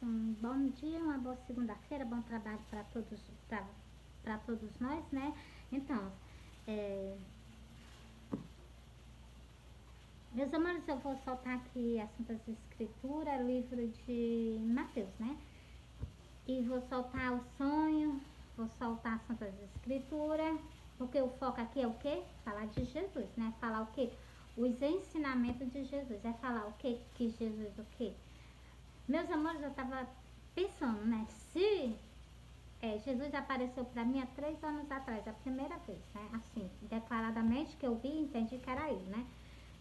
Um bom dia, uma boa segunda-feira, bom trabalho para todos nós, né? Então, é, meus amores, eu vou soltar aqui as Santas Escrituras, livro de Mateus, né? E vou soltar o sonho, vou soltar as Santas Escrituras, porque o foco aqui é o quê? Falar de Jesus, né? Falar o quê? Os ensinamentos de Jesus. É falar o quê? Que Jesus, o quê? Meus amores, eu tava pensando, né? Se Jesus apareceu para mim há 3 anos atrás, a primeira vez, né? Assim, declaradamente que eu vi e entendi que era ele, né?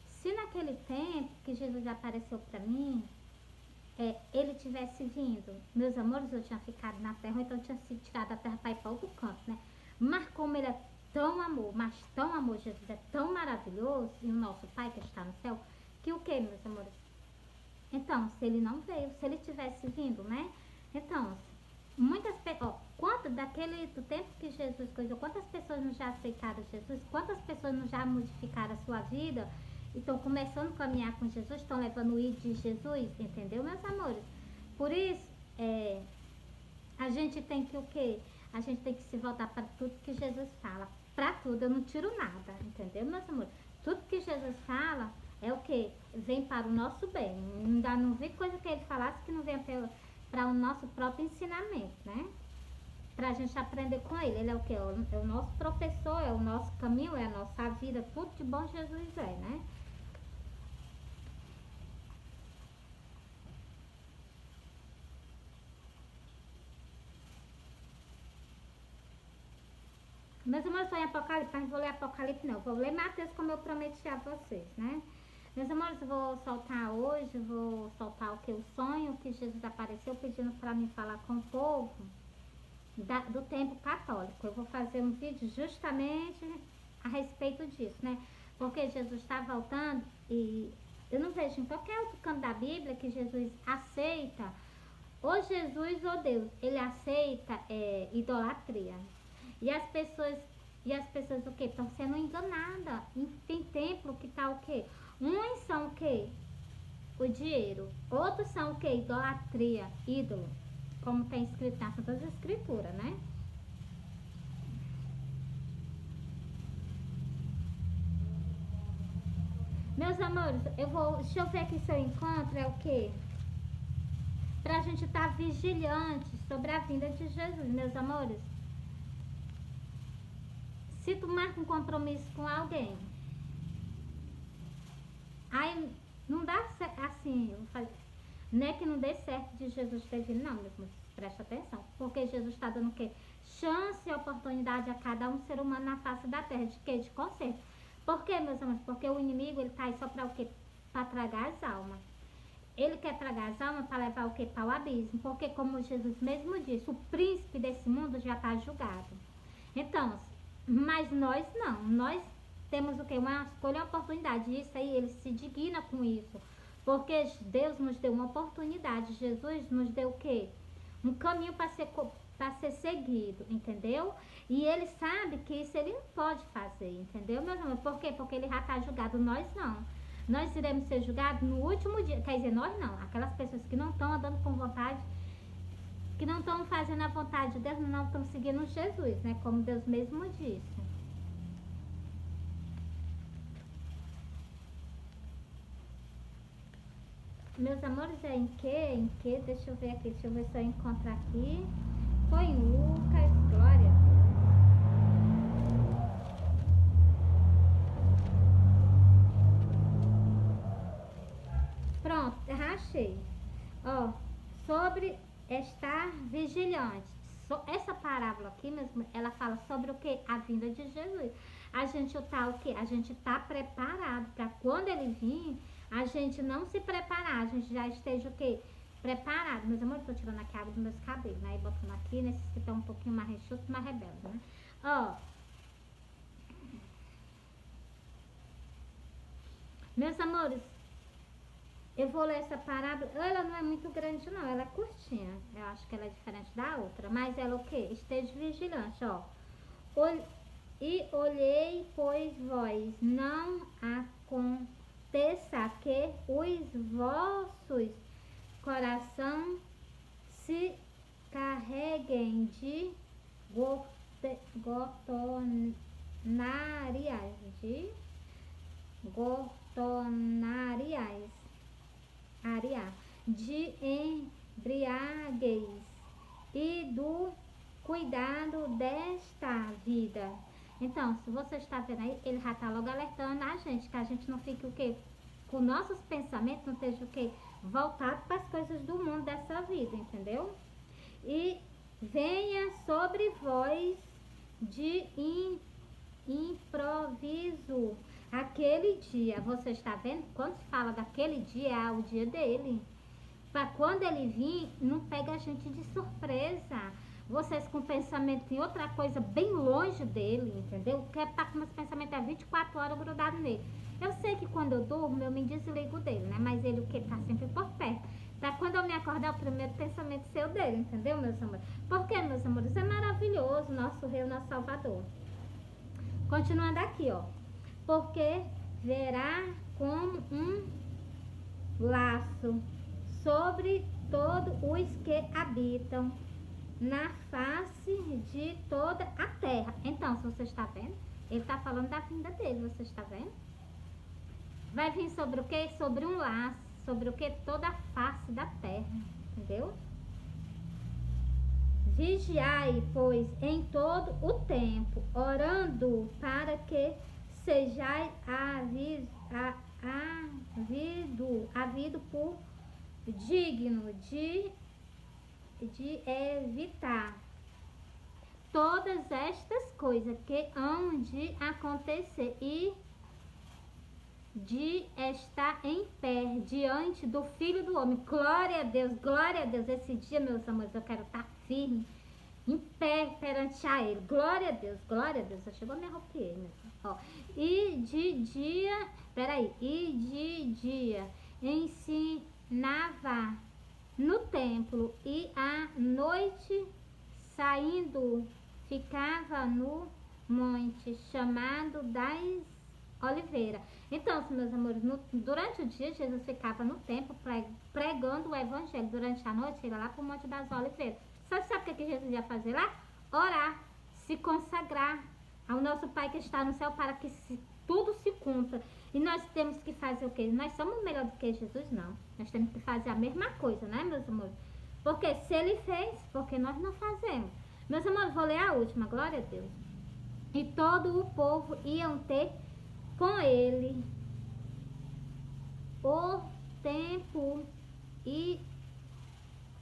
Se naquele tempo que Jesus apareceu para mim, ele tivesse vindo, meus amores, eu tinha ficado na terra, ou então eu tinha sido tirado da terra para ir para outro canto, né? Mas como ele é tão amor, mas tão amor, Jesus é tão maravilhoso, e o nosso Pai que está no céu, que o que, meus amores? Então, se ele não veio, se ele tivesse vindo, né? Então, muitas pessoas, do tempo que Jesus coisou, quantas pessoas não já aceitaram Jesus, quantas pessoas não já modificaram a sua vida e estão começando a caminhar com Jesus, estão levando o ID de Jesus, entendeu, meus amores? Por isso, a gente tem que o quê? A gente tem que se voltar para tudo que Jesus fala. Para tudo, eu não tiro nada, entendeu, meus amores? Tudo que Jesus fala é o quê? Vem para o nosso bem. Ainda não vi coisa que ele falasse que não venha para o nosso próprio ensinamento, né? Para a gente aprender com ele. Ele é o quê? É o nosso professor, é o nosso caminho, é a nossa vida. Tudo de bom Jesus é, né? Meus amores, estou em Apocalipse, mas não vou ler Apocalipse não. Vou ler Mateus como eu prometi a vocês, né? Meus amores, vou soltar hoje, vou soltar o que? O sonho que Jesus apareceu pedindo para mim falar com o povo do tempo católico. Eu vou fazer um vídeo justamente a respeito disso, né? Porque Jesus está voltando e eu não vejo em qualquer outro canto da Bíblia que Jesus aceita, ou Jesus ou Deus, ele aceita idolatria. E as pessoas, o que? Estão sendo enganadas. Tem templo que tá o que? Uns são o que? O dinheiro. Outros são o que? Idolatria, ídolo. Como tem escrito nas Santas Escrituras, né? Meus amores, deixa eu ver aqui se eu encontro, é o que? Pra gente estar vigilante sobre a vinda de Jesus, meus amores. Se tu marca um compromisso com alguém, aí não dá certo, assim, não é que não dê certo de Jesus ter vindo, não, meus amores, presta atenção. Porque Jesus está dando o quê? Chance e oportunidade a cada um ser humano na face da terra. De quê? De conserto. Por quê, meus amores? Porque o inimigo, ele tá aí só para o quê? Para tragar as almas. Ele quer tragar as almas para levar o quê? Para o abismo. Porque, como Jesus mesmo disse, o príncipe desse mundo já está julgado. Então, mas nós não. Nós temos o quê? Uma escolha, uma oportunidade. Isso aí, ele se digna com isso. Porque Deus nos deu uma oportunidade. Jesus nos deu o quê? Um caminho para ser seguido, entendeu? E ele sabe que isso ele não pode fazer, entendeu, meus amores? Por quê? Porque ele já está julgado, nós não. Nós iremos ser julgados no último dia. Quer dizer, nós não. Aquelas pessoas que não estão andando com vontade, que não estão fazendo a vontade de Deus, não estão seguindo Jesus, né? Como Deus mesmo disse. Meus amores, é em que? Em que? Deixa eu ver aqui, deixa eu ver se eu encontro aqui. Foi em Lucas, glória. Pronto, achei. Ó, sobre estar vigilante. Essa parábola aqui mesmo, ela fala sobre o que? A vinda de Jesus. A gente tá o que? A gente tá preparado para quando ele vir, a gente não se preparar, a gente já esteja o que? Preparado. Meus amores, tô tirando aqui a água dos meus cabelos, né? E botando aqui nesses que estão um pouquinho mais rechontos, mais rebeldes, né? Ó, meus amores, eu vou ler essa parábola. Ela não é muito grande, não. Ela é curtinha. Eu acho que ela é diferente da outra. Mas ela o quê? Esteja vigilante, ó. E olhei, pois vós não aconteça que os vossos coração se carreguem de gotonarias, de gotonarias, de embriaguez e do cuidado desta vida. Então, se você está vendo aí, ele já está logo alertando a gente, que a gente não fique o quê? Com nossos pensamentos não esteja o quê? Voltado para as coisas do mundo dessa vida, entendeu? E venha sobre vós de improviso aquele dia. Você está vendo? Quando se fala daquele dia, é o dia dele. Para quando ele vir, não pega a gente de surpresa. Vocês com pensamento em outra coisa bem longe dele, entendeu? Quer estar com meus pensamentos 24 horas grudado nele. Eu sei que quando eu durmo, eu me desligo dele, né? Mas ele o que tá sempre por perto. Pra quando eu me acordar, o primeiro pensamento seu dele, entendeu, meus amores? Porque, meus amores, isso é maravilhoso, nosso rei, nosso salvador. Continuando aqui, ó. Porque verá como um laço sobre todos os que habitam na face de toda a terra. Então, se você está vendo, ele está falando da vinda dele, você está vendo? Vai vir sobre o quê? Sobre um laço, sobre o quê? Toda a face da terra, entendeu? Vigiai, pois, em todo o tempo, orando para que sejais havido por digno de evitar todas estas coisas que hão de acontecer e de estar em pé diante do Filho do Homem. Glória a Deus, glória a Deus. Esse dia, meus amores, eu quero estar firme, em pé perante a Ele. Glória a Deus, glória a Deus. Eu chegou a me arrepiar, ó. E de dia ensinava no templo, e à noite saindo ficava no monte chamado das Oliveiras. Então, meus amores, durante o dia Jesus ficava no templo pregando o evangelho. Durante a noite ele ia lá para o Monte das Oliveiras. Sabe o que Jesus ia fazer lá? Orar, se consagrar ao nosso Pai que está no céu, para que tudo se cumpra. E nós temos que fazer o quê? Nós somos melhor do que Jesus? Não. Nós temos que fazer a mesma coisa, né, meus amores? Porque se ele fez, porque nós não fazemos. Meus amores, vou ler a última, glória a Deus. E todo o povo iam ter com ele o tempo e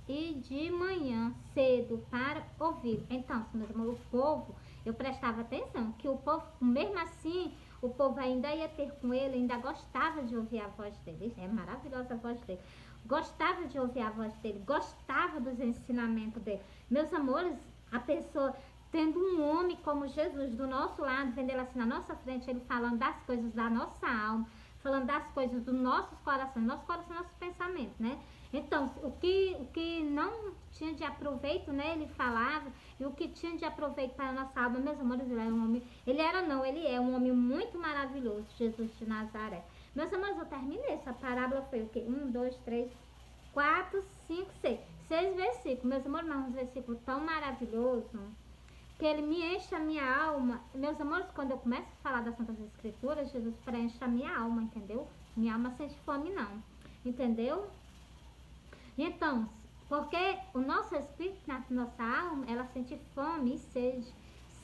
de manhã cedo para ouvir. Então, meus amores, o povo, eu prestava atenção, que o povo, mesmo assim, o povo ainda ia ter com ele, ainda gostava de ouvir a voz dele. É maravilhosa a voz dele. Gostava de ouvir a voz dele, gostava dos ensinamentos dele. Meus amores, a pessoa tendo um homem como Jesus do nosso lado, vendo ele assim na nossa frente, ele falando das coisas da nossa alma, falando das coisas dos nossos corações, nosso pensamento, né? Então, o que não tinha de aproveito, né, ele falava, e o que tinha de aproveito para a nossa alma, meus amores, ele é um homem muito maravilhoso, Jesus de Nazaré. Meus amores, eu terminei, essa parábola foi o quê? 1, 2, 3, 4, 5, 6. 6 versículos, meus amores, mas um versículo tão maravilhoso, que ele me enche a minha alma. Meus amores, quando eu começo a falar das Santas Escrituras, Jesus preenche a minha alma, entendeu? Minha alma sente fome não, entendeu? Então, porque o nosso espírito, nossa alma, ela sente fome e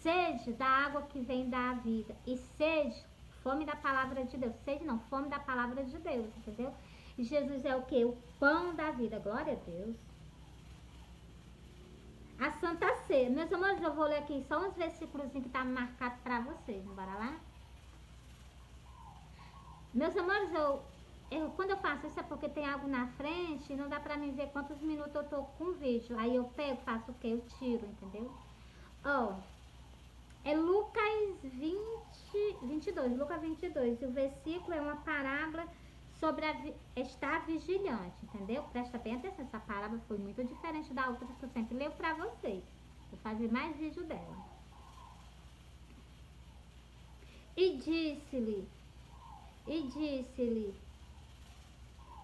sede da água que vem da vida, e sede, fome da palavra de Deus, sede não, fome da palavra de Deus, entendeu? E Jesus é o que? O pão da vida, glória a Deus. A Santa Ceia. Meus amores, eu vou ler aqui só uns versículos que tá marcado para vocês. Bora lá? Meus amores, quando eu faço isso é porque tem algo na frente e não dá pra mim ver quantos minutos eu tô com o vídeo. Aí eu pego, faço o quê? Eu tiro, entendeu? Ó, é Lucas 22. Lucas 22. E o versículo é uma parábola sobre estar vigilante, entendeu? Presta bem atenção, essa parábola foi muito diferente da outra que eu sempre leio pra vocês. Vou fazer mais vídeo dela. E disse-lhe,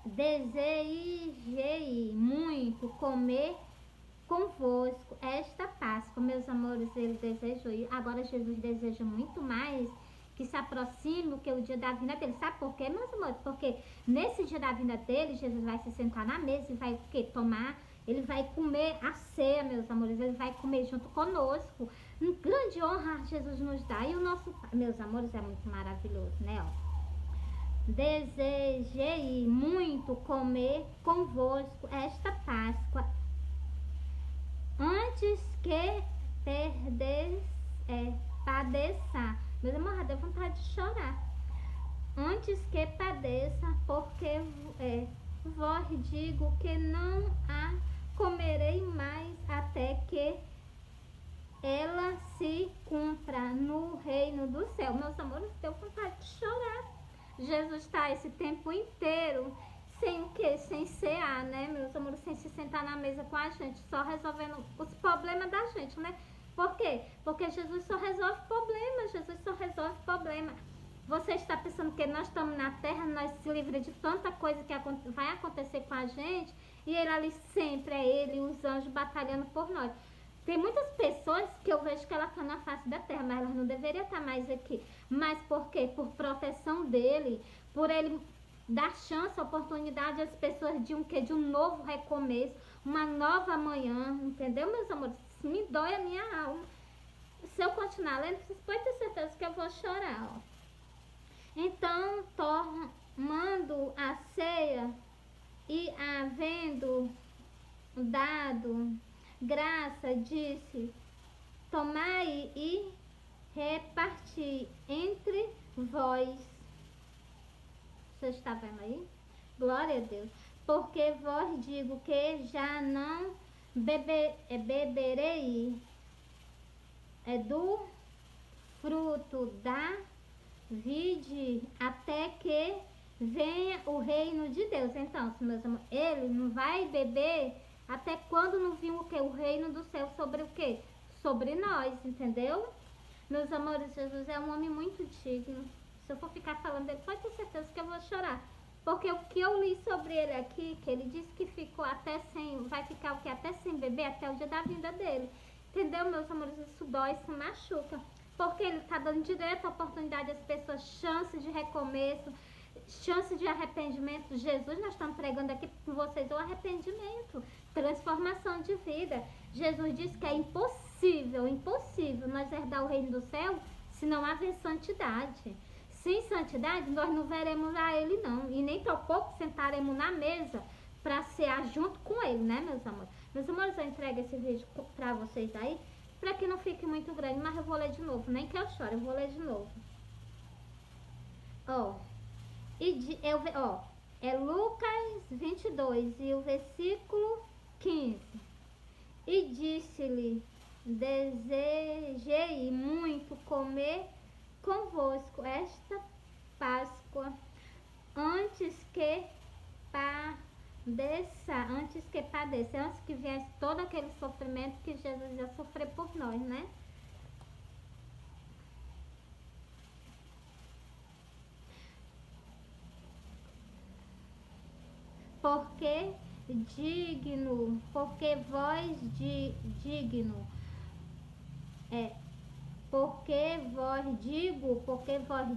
desejei muito comer convosco esta Páscoa. Meus amores, ele desejou, e agora Jesus deseja muito mais que se aproxime o que o dia da vinda dele. Sabe por quê, meus amores? Porque nesse dia da vinda dele, Jesus vai se sentar na mesa e vai o quê? Tomar, ele vai comer a ceia, meus amores, ele vai comer junto conosco. Grande honra Jesus nos dá. E o nosso Pai, meus amores, é muito maravilhoso, né? Ó. Desejei muito comer convosco esta Páscoa, antes que perdes, padeça. Meus amores, deu vontade de chorar. Antes que padeça, porque vos digo que não a comerei mais até que ela se cumpra no reino do céu. Meus amores, deu vontade de chorar. Jesus está esse tempo inteiro sem o que? Sem cear, né, meus amores? Sem se sentar na mesa com a gente, só resolvendo os problemas da gente, né? Por quê? Porque Jesus só resolve problemas, Jesus só resolve problemas. Você está pensando que nós estamos na terra, nós se livramos de tanta coisa que vai acontecer com a gente, e ele ali sempre é ele e os anjos batalhando por nós. Tem muitas pessoas que eu vejo que ela está na face da terra, mas elas não deveriam estar mais aqui. Mas por quê? Por proteção dele, por ele dar chance, oportunidade às pessoas de um quê? De um novo recomeço, uma nova manhã, entendeu, meus amores? Isso me dói a minha alma. Se eu continuar lendo, vocês podem ter certeza que eu vou chorar, ó. Então, tomando a ceia e havendo dado graça, disse: tomai e reparti entre vós. Você está vendo aí? Glória a Deus. Porque vos digo que já não beberei do fruto da vide até que venha o reino de Deus. Então, meus amores, ele não vai beber até quando não vir o que? O reino do céu sobre o que? Sobre nós, entendeu? Meus amores, Jesus é um homem muito digno. Se eu for ficar falando dele, pode ter certeza que eu vou chorar. Porque o que eu li sobre ele aqui, que ele disse que ficou até sem, vai ficar o que? Até sem beber, até o dia da vinda dele. Entendeu, meus amores? Isso dói, isso machuca. Porque ele está dando direto a oportunidade às pessoas, chance de recomeço, chance de arrependimento. Jesus, nós estamos pregando aqui com vocês o arrependimento, transformação de vida. Jesus disse que é impossível nós herdar o reino do céu se não haver santidade. Sem santidade, nós não veremos a ele não, e nem tampouco sentaremos na mesa para cear junto com ele, né, meus amores? Meus amores, eu entrego esse vídeo para vocês aí, para que não fique muito grande, mas eu vou ler de novo, nem que eu chore, eu vou ler de novo. Ó, é Lucas 22 e o versículo 15. E disse-lhe: desejei muito comer convosco esta Páscoa antes que padeça, antes que viesse todo aquele sofrimento que Jesus ia sofrer por nós, né? Porque vos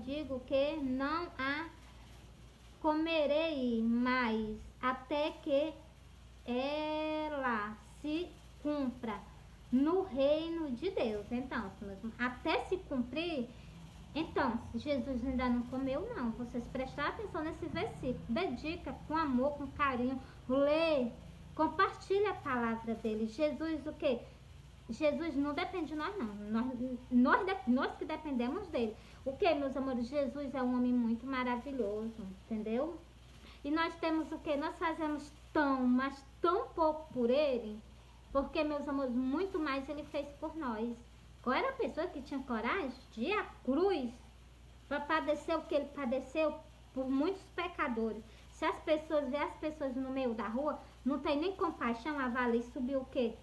digo que não a comerei mais até que ela se cumpra no reino de Deus. Então, até se cumprir. Então, Jesus ainda não comeu, não. Vocês prestaram atenção nesse versículo. Dedica com amor, com carinho. Lê, compartilha a palavra dele. Jesus, o quê? Jesus não depende de nós, não. Nós que dependemos dele. O que, meus amores? Jesus é um homem muito maravilhoso, entendeu? E nós temos o que? Nós fazemos mas tão pouco por ele, porque, meus amores, muito mais ele fez por nós. Qual era a pessoa que tinha coragem de ir à cruz para padecer o que ele padeceu por muitos pecadores? Se as pessoas verem as pessoas no meio da rua, não tem nem compaixão, avalia e subiu o quê?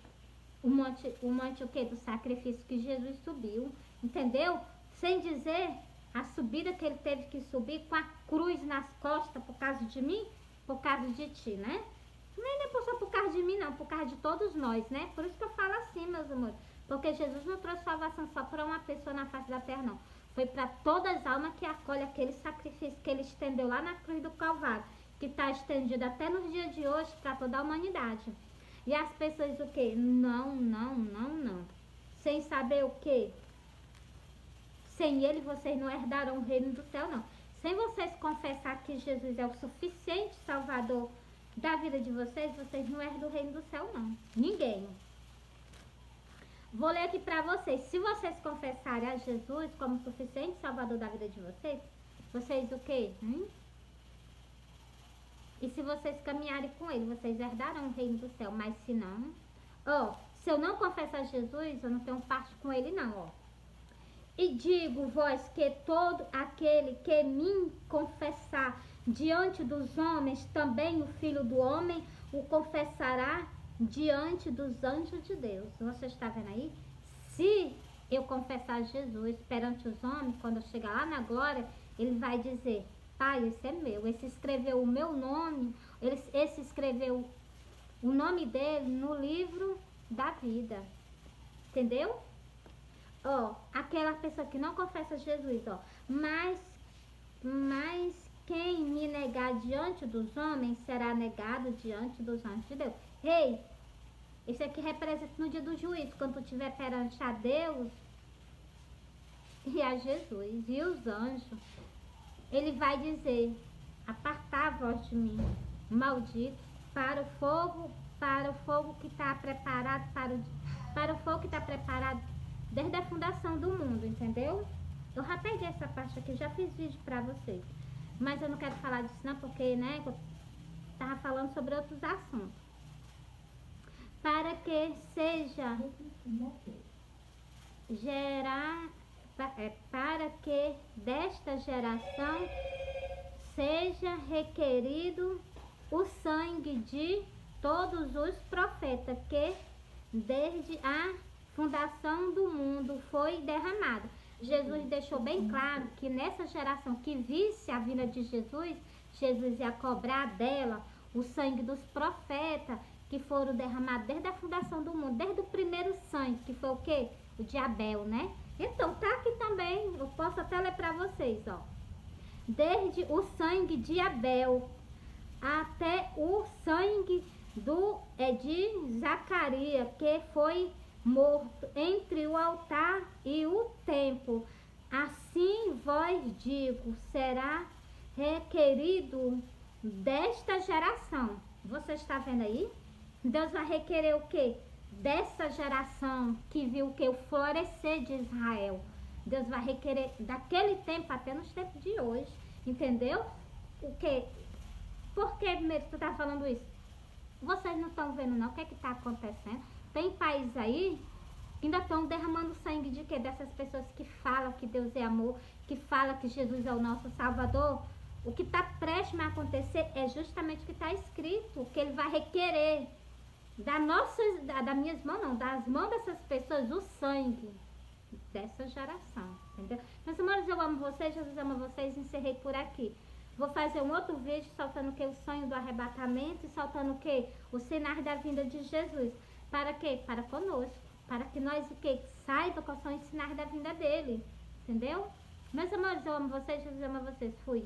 O monte o quê? Do sacrifício que Jesus subiu, entendeu? Sem dizer a subida que ele teve que subir com a cruz nas costas por causa de mim, por causa de ti, né? Nem só por causa de mim, não, por causa de todos nós, né? Por isso que eu falo assim, meus amores. Porque Jesus não trouxe salvação só para uma pessoa na face da terra, não. Foi para todas as almas que acolhem aquele sacrifício que ele estendeu lá na cruz do Calvário, que está estendido até nos dias de hoje para toda a humanidade. E as pessoas o quê? Não, não, não, não. Sem saber o quê? Sem ele vocês não herdarão o reino do céu, não. Sem vocês confessar que Jesus é o suficiente salvador da vida de vocês, vocês não herdam o reino do céu, não. Ninguém. Vou ler aqui para vocês. Se vocês confessarem a Jesus como suficiente salvador da vida de vocês, vocês o quê? E se vocês caminharem com ele, vocês herdarão o reino do céu. Mas se não, se eu não confessar Jesus, eu não tenho parte com ele, não, E digo vós que todo aquele que me confessar diante dos homens, também o Filho do Homem o confessará diante dos anjos de Deus. Você está vendo aí? Se eu confessar Jesus perante os homens, quando eu chegar lá na glória, ele vai dizer: Pai, esse é meu. Esse escreveu o meu nome, esse escreveu o nome dele no livro da vida. Entendeu? Aquela pessoa que não confessa Jesus, mas quem me negar diante dos homens será negado diante dos anjos de Deus. Isso aqui representa no dia do juízo, quando tu estiver perante a Deus e a Jesus e os anjos, ele vai dizer: apartai-vos de mim, malditos, para o fogo que está preparado, para o fogo que está preparado desde a fundação do mundo, entendeu? Eu já perdi essa parte aqui, já fiz vídeo pra vocês. Mas eu não quero falar disso não, porque, né, eu tava falando sobre outros assuntos. Para que seja para que desta geração seja requerido o sangue de todos os profetas que desde a fundação do mundo foi derramado. Jesus deixou bem claro que nessa geração que visse a vinda de Jesus, Jesus ia cobrar dela o sangue dos profetas que foram derramados desde a fundação do mundo, desde o primeiro sangue, que foi o quê? O de Abel, né? Então tá aqui também, eu posso até ler para vocês, Desde o sangue de Abel até o sangue de Zacarias, que foi morto entre o altar e o templo. Assim vós digo, será requerido desta geração. Você está vendo aí? Deus vai requerer o quê? Dessa geração que viu o florescer de Israel. Deus vai requerer daquele tempo até nos tempos de hoje. Entendeu? O quê? Por que mesmo tu tá falando isso? Vocês não estão vendo não o que está acontecendo? Tem países aí que ainda estão derramando sangue de quê? Dessas pessoas que falam que Deus é amor, que falam que Jesus é o nosso Salvador. O que está prestes a acontecer é justamente o que está escrito, que ele vai requerer das minhas mãos, não, das mãos dessas pessoas, o sangue dessa geração, entendeu? Meus amores, eu amo vocês, Jesus ama vocês, encerrei por aqui. Vou fazer um outro vídeo soltando o sonho do arrebatamento e soltando os sinais da vinda de Jesus. Para quê? Para conosco. Para que nós saiba quais são os sinais da vinda dele. Entendeu? Meus amores, eu amo vocês, Jesus ama vocês. Fui.